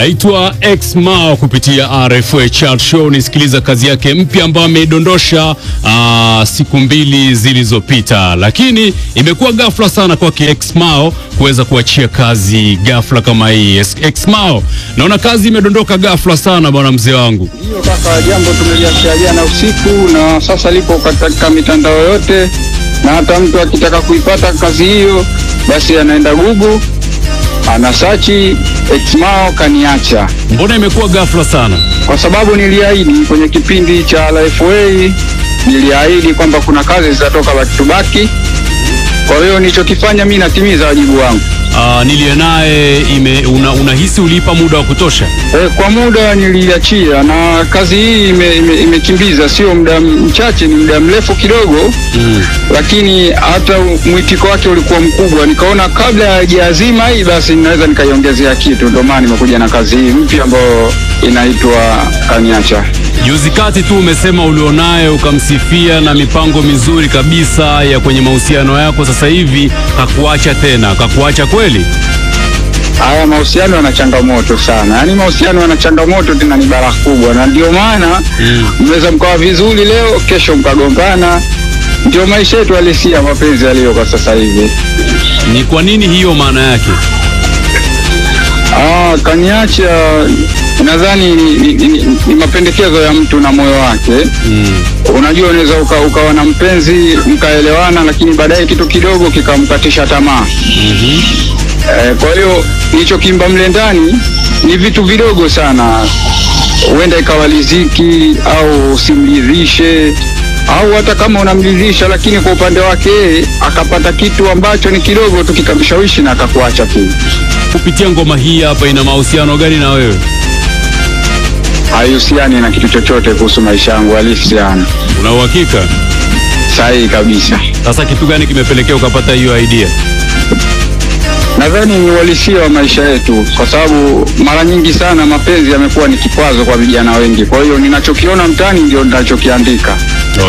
Anaitwa Xmao kupitia RFA Chart Show. Nisikiliza kazi yake mpya ambayo ameidondosha siku mbili zilizopita, lakini imekuwa ghafla sana kwa Xmao kuweza kuachia kazi ghafla kama hii. Xmao, naona kazi imedondoka ghafla sana bwana mzee wangu. Hiyo kaka, jambo tumeliachia jana usiku na sasa lipo katika mitandao yote, na hata mtu akitaka kuipata kazi hiyo basi anaenda Google, ana search Xmao kaniacha. Mbona imekuwa ghafla sana? Kwa sababu niliahidi kwenye kipindi cha LFA, niliahidi kwamba kuna kazi zitatoka back to back. Kwa hiyo nilichokifanya mimi natimiza wajibu wangu. Nilie naye unahisi ulipa muda wa kutosha? Kwa muda niliachia, na kazi hii imekimbiza, sio muda mchache, ni muda mrefu kidogo. Lakini hata mwitiko wake ulikuwa mkubwa, nikaona kabla ya hajaazima hii basi ninaweza nikaiongezea kitu, ndio maana nimekuja na kazi hii mpya ambayo inaitwa Kaniacha. Juzi kati tu umesema ulionaye ukamsifia na mipango mizuri kabisa ya kwenye mahusiano yako, sasa hivi kakuacha tena. Kakuacha kweli? Haya mahusiano yana changamoto sana. Yaani mahusiano yana changamoto tena ni baraka kubwa, na ndio maana mnaweza mkawa vizuri leo, kesho mkagombana. Ndio maisha yetu halisia, mapenzi yaliyo kwa sasa hivi. Ni kwa nini hiyo maana yake? Kaniacha nadhani ni mapendekezo ya mtu na moyo wake. Unajua, unaweza ukawa na mpenzi mkaelewana, lakini baadaye kitu kidogo kikamkatisha tamaa. Kwa hiyo nilichokimba mle ndani ni vitu vidogo sana, huenda ikawa riziki au usimridhishe, au hata kama unamridhisha lakini kwa upande wake akapata kitu ambacho ni kidogo tu kikamshawishi na akakuacha tu. Kupitia ngoma hii hapa, ina mahusiano gani na wewe? Haihusiani na kitu chochote kuhusu maisha yangu halisi sana. Una uhakika? Sahihi kabisa. Sasa kitu gani kimepelekea ukapata hiyo idea? Nadhani ni uhalisia wa maisha yetu, kwa sababu mara nyingi sana mapenzi yamekuwa ni kikwazo kwa vijana wengi. Kwa hiyo ninachokiona mtaani ndio ninachokiandika.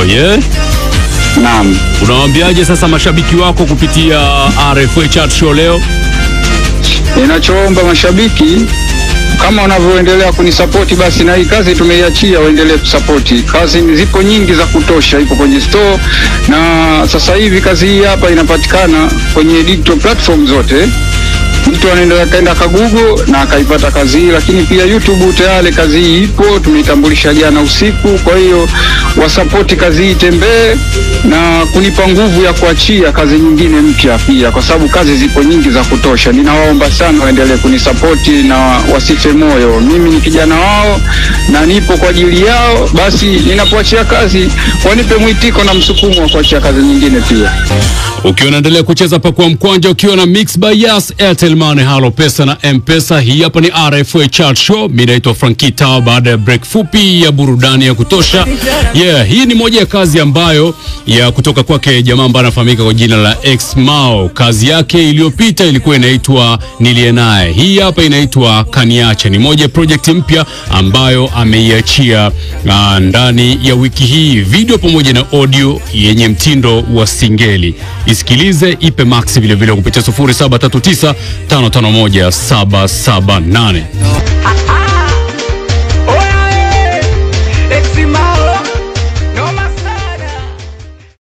Oh yeah? Naam. Unawaambiaje sasa mashabiki wako kupitia RFA Chart Show leo? Ninachoomba mashabiki, kama wanavyoendelea kunisapoti, basi na hii kazi tumeiachia waendelee kusapoti. Kazi zipo nyingi za kutosha, ipo kwenye store, na sasa hivi kazi hii hapa inapatikana kwenye digital platform zote. Mtu anaenda kaenda ka Google na akaipata kazi hii, lakini pia YouTube tayari kazi hii ipo, tumeitambulisha jana usiku. Kwa hiyo wasapoti kazi hii tembee na kunipa nguvu ya kuachia kazi nyingine mpya pia, kwa sababu kazi zipo nyingi za kutosha. Ninawaomba sana waendelee kunisapoti na wasife moyo. Mimi ni kijana wao na nipo kwa ajili yao. Basi ninapoachia kazi wanipe mwitiko na msukumo wa kuachia kazi nyingine pia. Ukiwa unaendelea kucheza pakua mkwanja ukiwa na Mix by Yas, Airtel Money, Halo Pesa na M-Pesa. Hii hapa ni RFA Chart Show. Mimi naitwa Frankie Tao, baada ya break fupi ya burudani ya kutosha. Hii ni moja ya kazi ambayo ya kutoka kwake jamaa ambaye anafahamika kwa jina la Xmao. Kazi yake iliyopita ilikuwa inaitwa Nilie Naye. Hii hapa inaitwa Kaniacha. Ni moja ya project mpya ambayo ameiachia ndani ya wiki hii, video pamoja na audio yenye mtindo wa singeli. Isikilize, ipe max vile vile kupitia 0739551778.